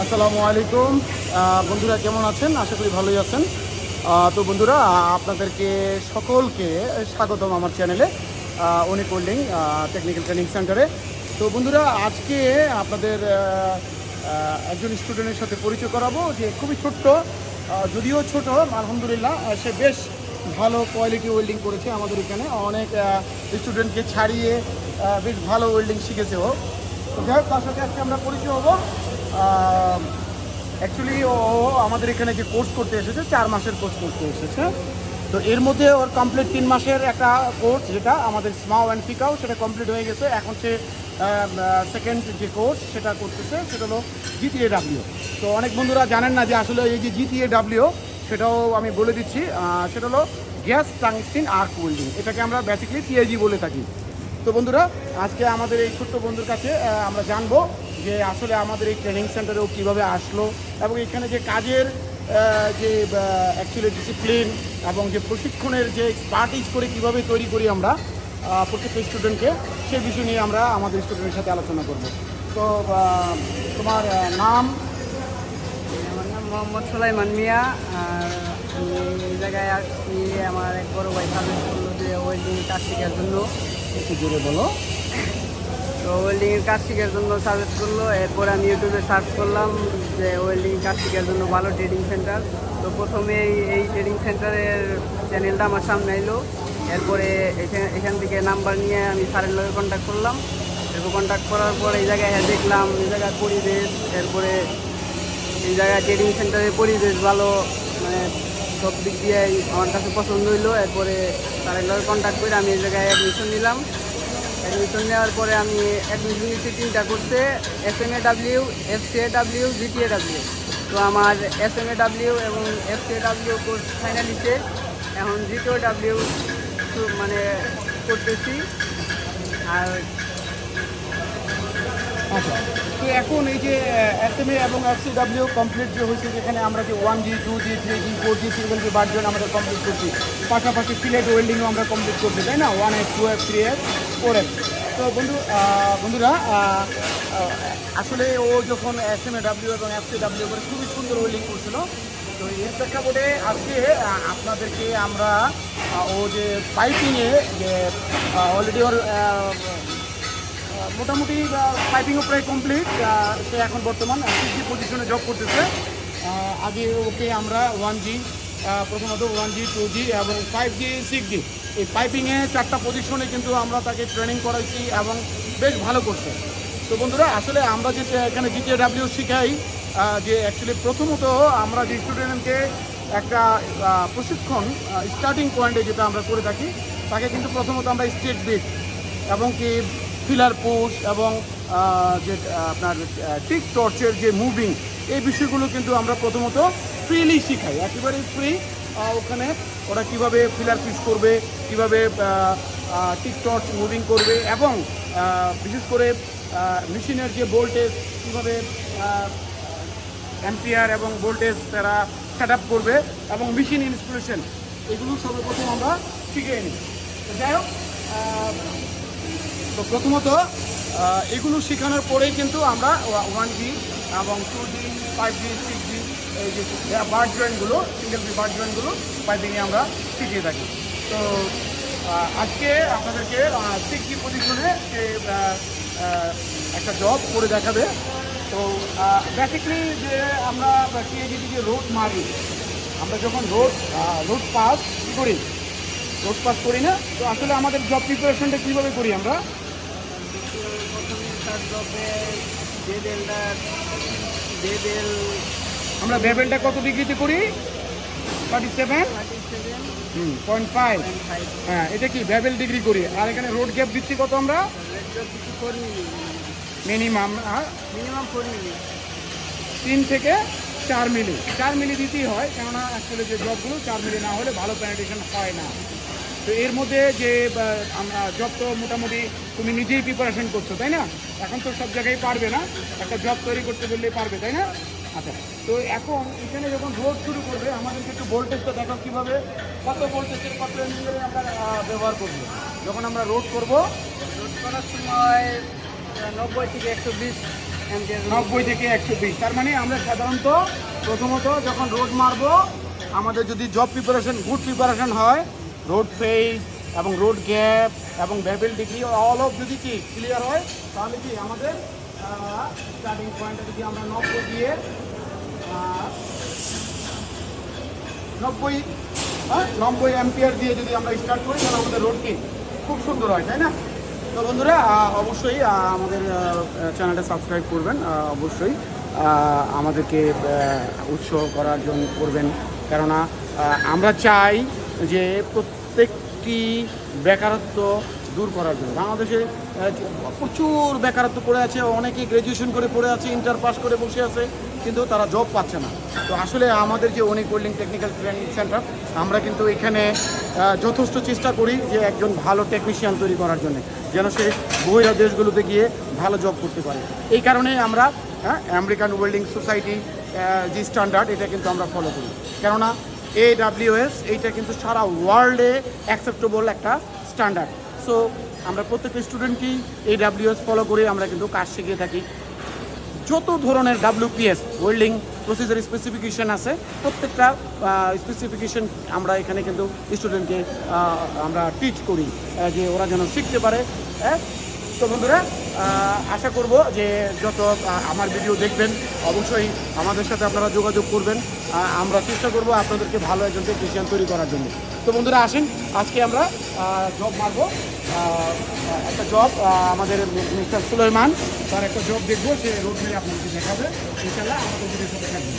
আসসালামু আলাইকুম বন্ধুরা, কেমন আছেন? আশা করি ভালোই আছেন। তো বন্ধুরা, আপনাদেরকে সকলকে স্বাগতম আমার চ্যানেলে অনিক ওয়েল্ডিং টেকনিক্যাল ট্রেনিং সেন্টারে। তো বন্ধুরা, আজকে আপনাদের একজন স্টুডেন্টের সাথে পরিচয় করাবো, যে খুবই ছোট্ট, যদিও ছোট, আলহামদুলিল্লাহ সে বেশ ভালো কোয়ালিটি ওয়েল্ডিং করেছে। আমাদের এখানে অনেক স্টুডেন্টকে ছাড়িয়ে বেশ ভালো ওয়েল্ডিং শিখেছে ও। তো যাই হোক, তার সাথে আজকে আমরা পরিচয় হবো। অ্যাকচুয়ালি ও আমাদের এখানে যে কোর্স করতে এসেছে, 4 মাসের কোর্স করতে এসেছে। তো এর মধ্যে ওর কমপ্লিট 3 মাসের একটা কোর্স, যেটা আমাদের স্মাও অ্যান্ড ফিকাও, সেটা কমপ্লিট হয়ে গেছে। এখন সে সেকেন্ড যে কোর্স সেটা করতেছে, সেটা হলো জিটিএডাব্লিউ। তো অনেক বন্ধুরা জানেন না যে আসলে এই যে জিটিএডাব্লিউ, সেটাও আমি বলে দিচ্ছি। সেটা হলো গ্যাস টাংস্টেন আর্ক ওয়েল্ডিং, এটাকে আমরা বেসিক্যালি টিআইজি বলে থাকি। তো বন্ধুরা, আজকে আমাদের এই ছোট্ট বন্ধুর কাছে আমরা জানবো যে আসলে আমাদের এই ট্রেনিং সেন্টারেও কীভাবে আসলো, এবং এখানে যে কাজের যে অ্যাকচুয়ালি ডিসিপ্লিন এবং যে প্রশিক্ষণের যে এক্সপার্টিজ করে কীভাবে তৈরি করি আমরা প্রত্যেকটা স্টুডেন্টকে, সেই বিষয় নিয়ে আমরা আমাদের স্টুডেন্টের সাথে আলোচনা করব। তো তোমার নাম? আমার নাম মোহাম্মদ সুলাইমান মিয়া। আর আমি এই জায়গায় আসছি, আমার এক বড় ভাই সাজেস্ট করলো যে ওয়েল্ডিং কাজ শেখার জন্য। একটু জোরে বলো। তো ওয়েল্ডিংয়ের কাজ শেখার জন্য সাজেস্ট করলো। এরপরে আমি ইউটিউবে সার্চ করলাম যে ওয়েল্ডিং কাজ শেখার জন্য ভালো ট্রেনিং সেন্টার। তো প্রথমে এই ট্রেনিং সেন্টারের চ্যানেলটা আমার সামনে এলো। এরপরে এখান থেকে নাম্বার নিয়ে আমি স্যারের লগে কন্ট্যাক্ট করলাম। এরপর কন্ট্যাক্ট করার পর এই জায়গায় দেখলাম এই জায়গার পরিবেশ, এরপরে এই জায়গায় ট্রেনিং সেন্টারের পরিবেশ ভালো, মানে সব দিক দিয়ে আমার কাছে পছন্দ হইলো। এরপরে স্যারের লগে কন্ট্যাক্ট করে আমি এই জায়গায় অ্যাডমিশন নিলাম। অ্যাডমিশন নেওয়ার পরে আমি অ্যাডমিশন নিচ্ছি 3টা কোর্সে: SMAW, FCAW, GTAW। তো আমার SMAW এবং FCAW কোর্স ফাইনালিতে, এখন GTAW মানে করতেছি। আর আচ্ছা, তো এখন এই যে SMA এবং FCW কমপ্লিট যে হয়েছে, যেখানে আমরা যে 1G, 2G, 3G, 4G single যে ভার্জন আমরা কমপ্লিট করছি, পাশাপাশি ফিলেট ওয়েল্ডিংও আমরা কমপ্লিট করছি, তাই না? 1F, 2F, 3F, 4F। তো বন্ধুরা, আসলে ও যখন SMAW এবং FCW করে খুবই সুন্দর ওয়েল্ডিং করছিল। তো এর প্রেক্ষাপটে আজকে আপনাদেরকে আমরা ও যে পাইপিংয়ে যে অলরেডি ওর মোটামুটি পাইপিংও প্রায় কমপ্লিট, সে এখন বর্তমান 6G পজিশনে জব করতেছে। আগে ওকে আমরা 1G, প্রথমত 1G, 2G এবং 5G, 6G, এই পাইপিংয়ে 4টা পজিশনে কিন্তু আমরা তাকে ট্রেনিং করাইছি এবং বেশ ভালো করছে। তো বন্ধুরা, আসলে আমরা যেটা এখানে GTAW শিখাই, যে অ্যাকচুয়ালি প্রথমত আমরা যে স্টুডেন্টকে একটা প্রশিক্ষণ স্টার্টিং পয়েন্টে যেটা আমরা করে থাকি, তাকে কিন্তু প্রথমত আমরা স্টেট বিট এবং কি ফিলার পোষ এবং যে আপনার টিক টর্চের যে মুভিং, এই বিষয়গুলো কিন্তু আমরা প্রথমত ফ্রিলি শিখাই, একেবারেই ফ্রি। ওখানে ওরা কীভাবে ফিলার পিস করবে, কীভাবে টিক টর্চ মুভিং করবে, এবং বিশেষ করে মেশিনের যে ভোল্টেজ, কীভাবে অ্যাম্পিয়ার এবং ভোল্টেজ তারা সেট আপ করবে, এবং মেশিন ইনস্টলেশন, এগুলো সর্বপ্রথম আমরা শিখিয়ে নিই। যাই হোক, তো প্রথমত এগুলো শেখানোর পরেই কিন্তু আমরা 1G এবং 2G, 5G, 6G, এই যে বার্ড জয়েন্টগুলো, সিঙ্গেল বার্ড জয়েন্টগুলো পাইপিংয়ে আমরা শিখিয়ে থাকি। তো আজকে আপনাদেরকে 6G পজিশনে সে একটা জব করে দেখাবে। তো বেসিক্যালি যে আমরা টিআইজি যে রোড মারি, আমরা যখন রোড পাস করি, রোড পাস করি না, তো আসলে আমাদের জব প্রিপারেশনটা কীভাবে করি আমরা? আমরা বেবেলটা কত ডিগ্রিতে করি? 47.5। হ্যাঁ, এটা কি বেবেল ডিগ্রি করি। আর এখানে রোড গ্যাপ দিচ্ছি কত আমরা? মিনিমাম 3 থেকে 4 মিলি। 4 মিলি দিতেই হয়, কেননা অ্যাকচুয়ালি যে জবগুলো 4 মিলি না হলে ভালো পেনিট্রেশন হয় না। তো এর মধ্যে যে আমরা জব, তো মোটামুটি তুমি নিজেই প্রিপারেশন করছো, তাই না? এখন তো সব জায়গায় পারবে না, একটা জব তৈরি করতে বললেই পারবে, তাই না? আচ্ছা, তো এখন এখানে যখন রোড শুরু করবে, আমাদেরকে একটু ভোল্টেজটা দেখো কীভাবে, কত ভোল্টেজের কত এমপিয়ারে আমরা ব্যবহার করবো যখন আমরা রোড করবো। রোড করার সময় 90 থেকে 120 অ্যাম্পিয়ার। 90 থেকে 120। তার মানে আমরা সাধারণত প্রথমত যখন রোড মারবো, আমাদের যদি জব প্রিপারেশন গুড প্রিপারেশন হয়, রোড ফেস এবং রোড গ্যাপ এবং বেবেল ডিগ্রি অল অফ যদি কি ক্লিয়ার হয়, তাহলে কি আমাদের স্টার্টিং পয়েন্টটা যদি আমরা 90 দিয়ে 90 অ্যাম্পিয়ার দিয়ে যদি আমরা স্টার্ট করি, তাহলে আমাদের রোড কি খুব সুন্দর হয়, তাই না? তো বন্ধুরা অবশ্যই আমাদের চ্যানেলটা সাবস্ক্রাইব করবেন, অবশ্যই আমাদেরকে উৎসাহ করার জন্য করবেন, কেননা আমরা চাই যে প্রত্যেকটি বেকারত্ব দূর করার জন্য। বাংলাদেশে প্রচুর বেকারত্ব পড়ে আছে, অনেকে গ্র্যাজুয়েশন করে পড়ে আছে, ইন্টার পাস করে বসে আছে, কিন্তু তারা জব পাচ্ছে না। তো আসলে আমাদের যে অনিক ওয়েল্ডিং টেকনিক্যাল ট্রেনিং সেন্টার, আমরা কিন্তু এখানে যথেষ্ট চেষ্টা করি যে একজন ভালো টেকনিশিয়ান তৈরি করার জন্য, যেন সে বহিরা দেশগুলোতে গিয়ে ভালো জব করতে পারে। এই কারণে আমরা আমেরিকান ওয়েল্ডিং সোসাইটি যে স্ট্যান্ডার্ড, এটা কিন্তু আমরা ফলো করি, কেননা AWS এইটা কিন্তু সারা ওয়ার্ল্ডে অ্যাকসেপ্টেবল একটা স্ট্যান্ডার্ড। সো আমরা প্রত্যেকটা স্টুডেন্টকেই AWS ফলো করে আমরা কিন্তু কাজ শিখিয়ে থাকি। যত ধরনের WPS ওয়েল্ডিং প্রসিজার স্পেসিফিকেশন আছে, প্রত্যেকটা স্পেসিফিকেশন আমরা এখানে কিন্তু স্টুডেন্টকে আমরা টিচ করি, যে ওরা যেন শিখতে পারে। তো বন্ধুরা আশা করব যে যত আমার ভিডিও দেখবেন, অবশ্যই আমাদের সাথে আপনারা যোগাযোগ করবেন। আমরা চেষ্টা করব আপনাদেরকে ভালো একজন টেকনিশিয়ান তৈরি করার জন্য। তো বন্ধুরা আসেন, আজকে আমরা জব মারবো, একটা জব আমাদের মিস্টার সুলাইমান, তার একটা জব দেখবো, সে রোড মেরে আপনাদেরকে দেখাবে ইনশাল্লাহ। আমাদের ভিডিওর সাথে থাকবেন।